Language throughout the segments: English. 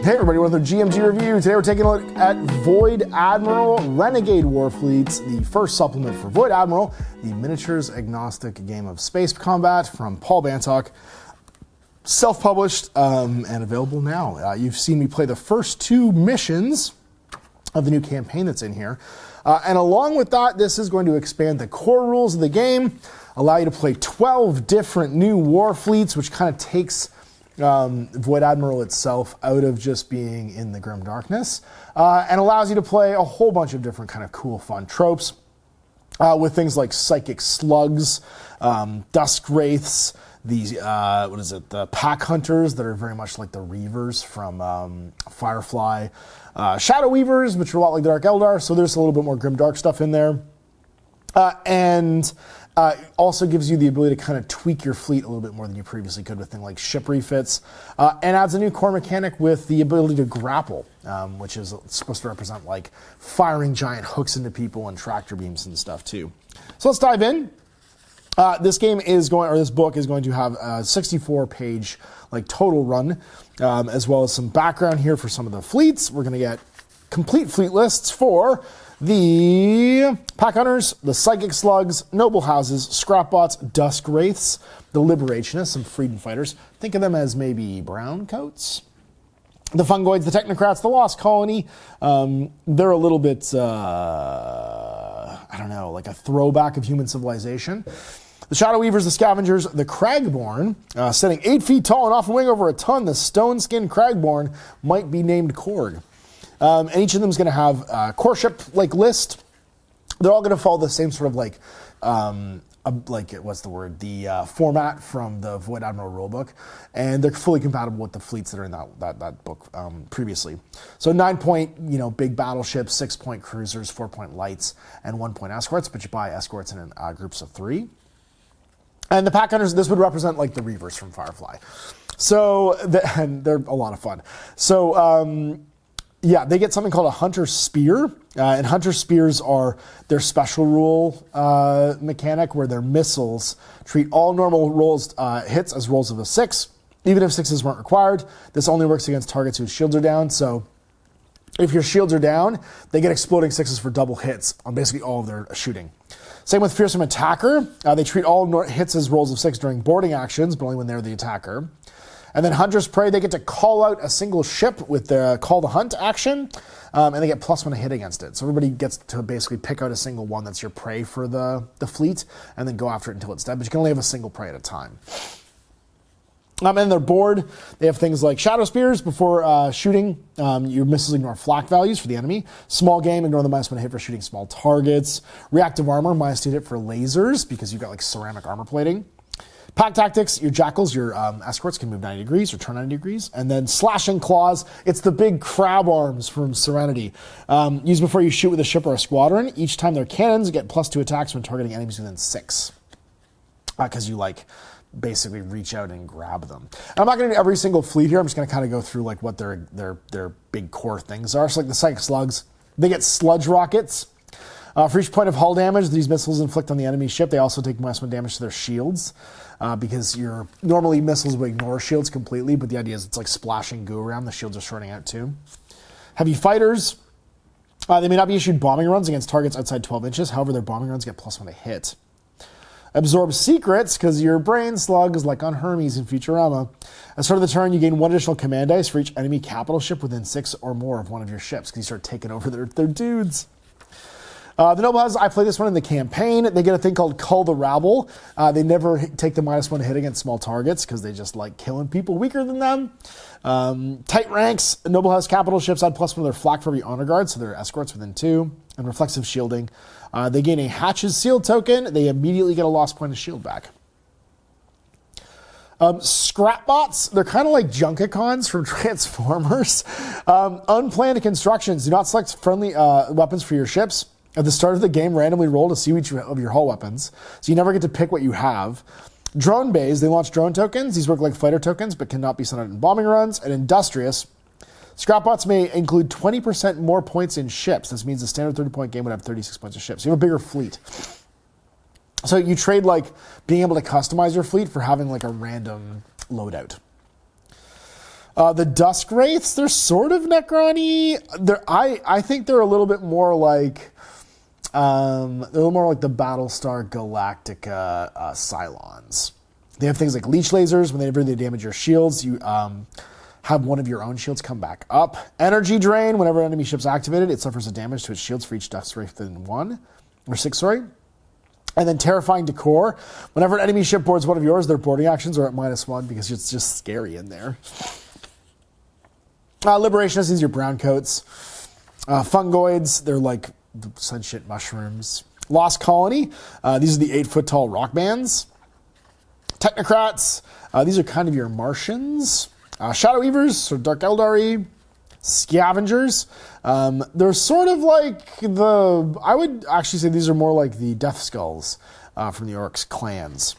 Hey everybody, welcome to the GMG review. Today we're taking a look at VOID ADMIRAL Renegade Warfleets, the first supplement for VOID ADMIRAL, the miniatures-agnostic game of space combat from Paul Bantock. Self-published and available now. You've seen me play the first two missions of the new campaign that's in here. And along with that, this is going to expand the core rules of the game, allow you to play 12 different new Warfleets, which kind of takes VOID ADMIRAL itself out of just being in the grim darkness, and allows you to play a whole bunch of different kind of cool, fun tropes with things like psychic slugs, dusk wraiths, these the pack hunters that are very much like the reavers from Firefly, shadow weavers, which are a lot like the Dark Eldar. So there's a little bit more grim dark stuff in there, and also gives you the ability to kind of tweak your fleet a little bit more than you previously could with things like ship refits, and adds a new core mechanic with the ability to grapple, which is supposed to represent like firing giant hooks into people and tractor beams and stuff too. So let's dive in. This book is going to have a 64-page like total run, as well as some background here for some of the fleets. We're going to get complete fleet lists for the pack hunters, the psychic slugs, noble houses, scrapbots, dusk wraiths, the liberationists, some freedom fighters. Think of them as maybe brown coats. The fungoids, the technocrats, the lost colony. They're a little bit, I don't know, like a throwback of human civilization. The shadow weavers, the scavengers, the cragborn, sitting 8 feet tall and off a wing over a ton. The stone-skinned cragborn might be named Korg. And each of them is going to have a core ship like list. They're all going to follow the same sort of like the format from the VOID ADMIRAL rulebook, and they're fully compatible with the fleets that are in that book previously. So 9-point, big battleships, 6-point cruisers, 4-point lights, and 1-point escorts. But you buy escorts in groups of 3. And the pack hunters, this would represent like the reavers from Firefly. So and they're a lot of fun. So. Yeah, they get something called a hunter spear, and hunter spears are their special rule mechanic, where their missiles treat all normal rolls hits as rolls of a 6, even if 6s weren't required. This only works against targets whose shields are down. So if your shields are down, they get exploding 6s for double hits on basically all of their shooting. Same with fearsome attacker. They treat all hits as rolls of 6 during boarding actions, but only when they're the attacker. And then Hunter's Prey, they get to call out a single ship with the Call the Hunt action, and they get +1 to hit against it. So everybody gets to basically pick out a single one that's your prey for the fleet, and then go after it until it's dead. But you can only have a single prey at a time. And their board, they have things like Shadow Spears. Before shooting, your missiles ignore flak values for the enemy. Small game, ignore the -1 hit for shooting small targets. Reactive armor, -2 hit for lasers, because you've got like ceramic armor plating. Pack tactics, your jackals, your escorts can move 90 degrees or turn 90 degrees. And then slashing claws, it's the big crab arms from Serenity. Used before you shoot with a ship or a squadron. Each time their cannons get +2 attacks when targeting enemies within 6. Because you basically reach out and grab them. And I'm not going to do every single fleet here. I'm just going to kind of go through like what their big core things are. So like the psychic slugs, they get sludge rockets. For each point of hull damage these missiles inflict on the enemy ship, they also take -1 damage to their shields. Because normally missiles will ignore shields completely, but the idea is it's like splashing goo around. The shields are shorting out too. Heavy fighters, they may not be issued bombing runs against targets outside 12 inches. However, their bombing runs get +1 to hit. Absorb secrets, because your brain slugs like on Hermes in Futurama. At the start of the turn, you gain 1 additional command dice for each enemy capital ship within 6 or more of one of your ships, because you start taking over their dudes. The Noble Houses, I play this one in the campaign. They get a thing called Cull the Rabble. They never take the -1 hit against small targets because they just like killing people weaker than them. Tight ranks, Noble House capital ships add +1 to their flak for every honor guard, so they're escorts within 2. And reflexive shielding. They gain a Hatches Seal token. They immediately get a lost point of shield back. Scrapbots, they're kind of like Junkicons from Transformers. Unplanned constructions. Do not select friendly weapons for your ships. At the start of the game, randomly roll to see each of your hull weapons, so you never get to pick what you have. Drone bays, they launch drone tokens. These work like fighter tokens, but cannot be sent out in bombing runs. And industrious, scrapbots may include 20% more points in ships. This means a standard 30-point game would have 36 points of ships. So you have a bigger fleet. So you trade like being able to customize your fleet for having like a random loadout. The Dusk Wraiths, they're sort of Necron-y. I think they're a little bit more like they're a little more like the Battlestar Galactica Cylons. They have things like leech lasers. Whenever they damage your shields, you have one of your own shields come back up. Energy Drain. Whenever an enemy ship's activated, it suffers a damage to its shields for each Dusk Wraith within 1 or 6. Sorry. And then Terrifying Decor. Whenever an enemy ship boards one of yours, their boarding actions are at -1 because it's just scary in there. Liberationists, these are your brown coats. Fungoids, they're like the sentient mushrooms. Lost Colony, these are the 8-foot-tall rock bands. Technocrats, these are kind of your Martians. Shadow Weavers, sort of Dark Eldari. Scavengers, they're sort of like I would actually say these are more like the Death Skulls from the Orcs clans.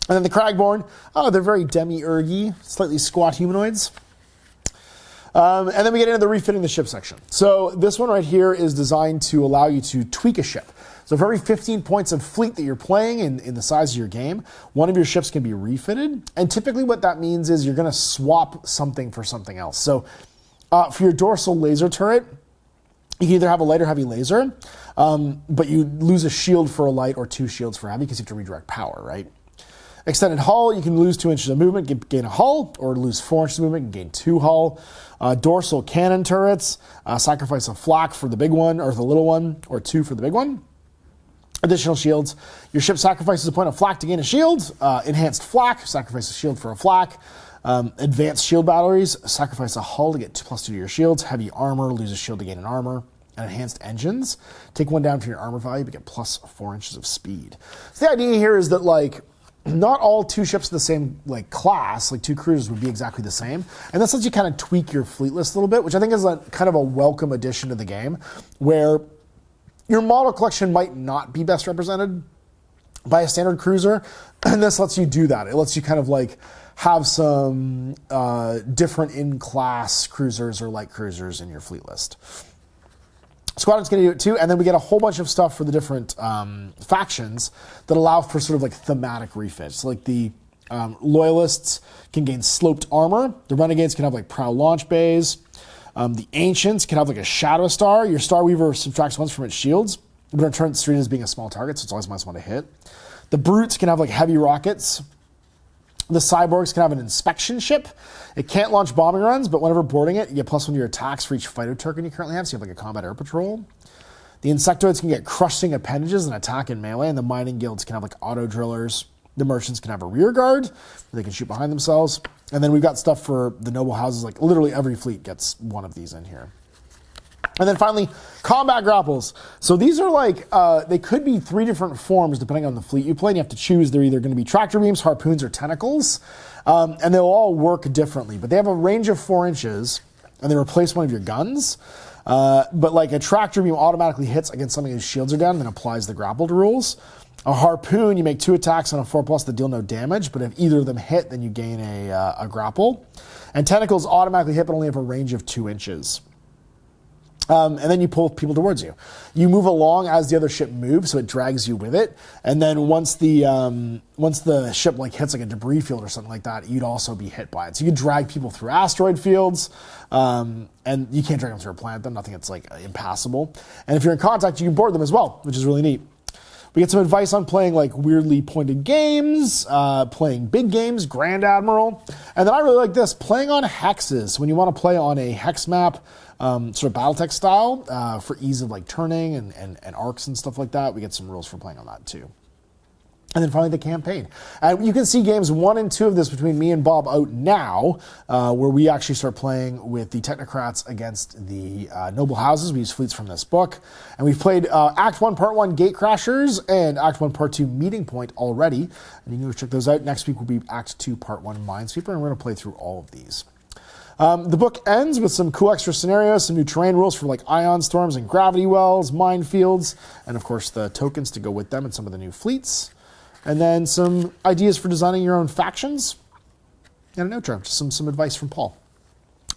And then the Cragborn, they're very demi-ergy, slightly squat humanoids. And then we get into the refitting the ship section. So this one right here is designed to allow you to tweak a ship. So for every 15 points of fleet that you're playing in the size of your game, one of your ships can be refitted. And typically what that means is you're going to swap something for something else. So for your dorsal laser turret, you can either have a light or heavy laser, but you lose a shield for a light or 2 shields for heavy because you have to redirect power, right? Extended hull, you can lose 2 inches of movement, gain a hull, or lose 4 inches of movement and gain 2 hull. Dorsal cannon turrets, sacrifice a flak for the big one, or the little one, or 2 for the big one. Additional shields, your ship sacrifices a point of flak to gain a shield. Enhanced flak, sacrifice a shield for a flak. Advanced shield batteries, sacrifice a hull to get +2 to your shields. Heavy armor, lose a shield to gain an armor. And enhanced engines, take 1 down from your armor value, but get +4 inches of speed. So the idea here is that, like, not all 2 ships of the same like class, like 2 cruisers, would be exactly the same. And this lets you kind of tweak your fleet list a little bit, which I think is kind of a welcome addition to the game, where your model collection might not be best represented by a standard cruiser, and this lets you do that. It lets you kind of like have some different in-class cruisers or light cruisers in your fleet list. Squadron's going to do it too, and then we get a whole bunch of stuff for the different factions that allow for sort of like thematic refits. Like the Loyalists can gain sloped armor. The Renegades can have like prow launch bays. The Ancients can have like a Shadow Star. Your Star Weaver subtracts 1 from its shields, but it turns treated as being a small target, so it's always -1 to hit. The Brutes can have like heavy rockets. The Cyborgs can have an inspection ship. It can't launch bombing runs, but whenever boarding it, you get +1 to your attacks for each fighter token you currently have, so you have like a combat air patrol. The Insectoids can get crushing appendages and attack in melee, and the Mining Guilds can have like auto drillers. The Merchants can have a rear guard, where they can shoot behind themselves. And then we've got stuff for the noble houses, like literally every fleet gets one of these in here. And then finally, combat grapples. So these are like, they could be 3 different forms depending on the fleet you play. And you have to choose. They're either going to be tractor beams, harpoons, or tentacles. And they'll all work differently. But they have a range of 4 inches, and they replace one of your guns. But like a tractor beam automatically hits against something whose shields are down and then applies the grappled rules. A harpoon, you make 2 attacks on a 4+ that deal no damage, but if either of them hit, then you gain a grapple. And tentacles automatically hit, but only have a range of 2 inches. And then you pull people towards you. You move along as the other ship moves, so it drags you with it. And then once the ship like hits like a debris field or something like that, you'd also be hit by it. So you can drag people through asteroid fields, and you can't drag them through a planet. Though nothing that's like impassable. And if you're in contact, you can board them as well, which is really neat. We get some advice on playing like weirdly pointed games, playing big games, Grand Admiral. And then I really like this, playing on hexes. When you want to play on a hex map, sort of Battletech style, for ease of like turning and arcs and stuff like that, we get some rules for playing on that too. And then finally the campaign. You can see games 1 and 2 of this between me and Bob out now, where we actually start playing with the Technocrats against the Noble Houses. We use fleets from this book. And we've played Act 1, Part 1, Gatecrashers, and Act 1, Part 2, Meeting Point already. And you can go check those out. Next week will be Act 2, Part 1, Minesweeper, and we're going to play through all of these. The book ends with some cool extra scenarios, some new terrain rules for like ion storms and gravity wells, minefields, and of course the tokens to go with them and some of the new fleets. And then some ideas for designing your own factions. And an outro, just some advice from Paul.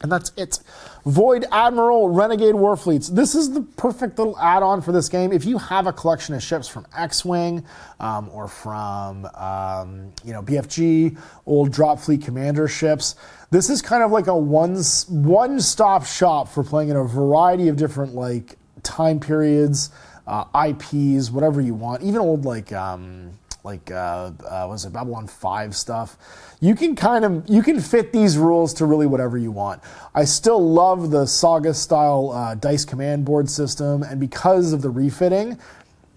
And that's it. Void Admiral Renegade Warfleets. This is the perfect little add-on for this game. If you have a collection of ships from X-Wing or from BFG, old drop fleet commander ships, this is kind of like a one-stop shop for playing in a variety of different like time periods, IPs, whatever you want. Even old was it Babylon 5 stuff. You can fit these rules to really whatever you want. I still love the Saga style dice command board system, and because of the refitting,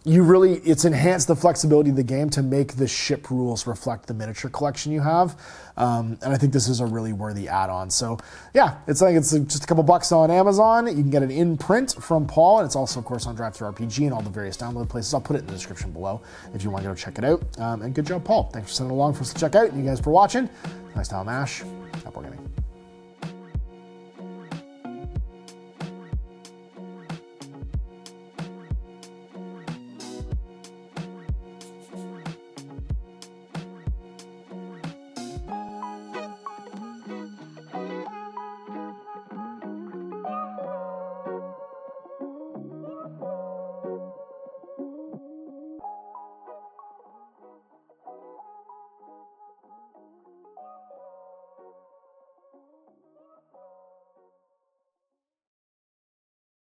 it's enhanced the flexibility of the game to make the ship rules reflect the miniature collection you have. And I think this is a really worthy add-on. So yeah, it's just a couple bucks on Amazon. You can get it in print from Paul, and it's also of course on Drive-Thru RPG and all the various download places. I'll put it in the description below if you want to go check it out. And good job, Paul. Thanks for sending it along for us to check out. And you guys for watching. Nice time, Ash. Happy gaming.